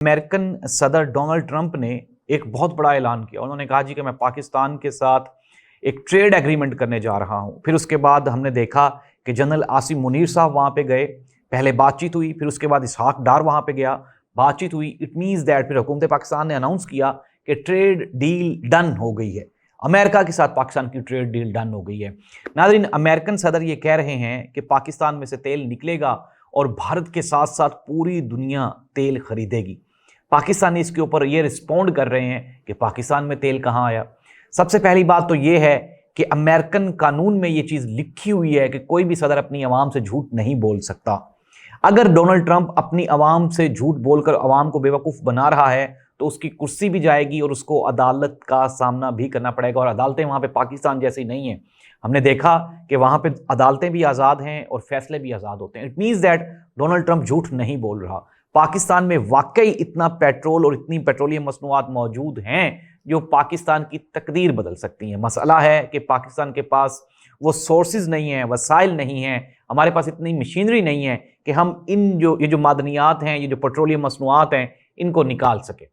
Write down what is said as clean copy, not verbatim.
American सदर Donald Trump ने एक बहुत बड़ा ऐलान किया। उन्होंने कहा जी कि मैं पाकिस्तान के साथ एक ट्रेड एग्रीमेंट करने जा रहा हूं। फिर उसके बाद हमने देखा कि जनरल आसिम मुनीर साहब वहां पे गए, पहले बातचीत हुई, फिर उसके बाद इसहाक डार वहां पे गया, बातचीत हुई। इट मीन्स दैट फिर हुकूमत पाकिस्तान ने अनाउंस किया कि ट्रेड डील डन हो गई है, अमेरिका के साथ पाकिस्तान की ट्रेड डील डन हो गई है। नाज़रीन, अमेरिकन सदर ये कह रहे हैं कि पाकिस्तान में से तेल निकलेगा और भारत के साथ साथ पूरी दुनिया तेल खरीदेगी। पाकिस्तानी इसके ऊपर ये रिस्पॉन्ड कर रहे हैं कि पाकिस्तान में तेल कहाँ आया। सबसे पहली बात तो ये है कि अमेरिकन कानून में ये चीज़ लिखी हुई है कि कोई भी सदर अपनी आवाम से झूठ नहीं बोल सकता। अगर डोनाल्ड ट्रंप अपनी आवाम से झूठ बोलकर आवाम को बेवकूफ़ बना रहा है तो उसकी कुर्सी भी जाएगी और उसको अदालत का सामना भी करना पड़ेगा। और अदालतें वहाँ पे पाकिस्तान जैसी नहीं हैं। हमने देखा कि वहाँ पे अदालतें भी आज़ाद हैं और फैसले भी आज़ाद होते हैं। It means that Donald Trump झूठ नहीं बोल रहा। पाकिस्तान में वाकई इतना पेट्रोल और इतनी पेट्रोलियम मसनूआत मौजूद हैं जो पाकिस्तान की तकदीर बदल सकती हैं। मसला है कि पाकिस्तान के पास वो सोर्सेज नहीं हैं, वसाइल नहीं हैं, हमारे पास इतनी मशीनरी नहीं है कि हम ये जो मादनियात हैं, ये जो पेट्रोलियम मसनूआत हैं, इनको निकाल सकें।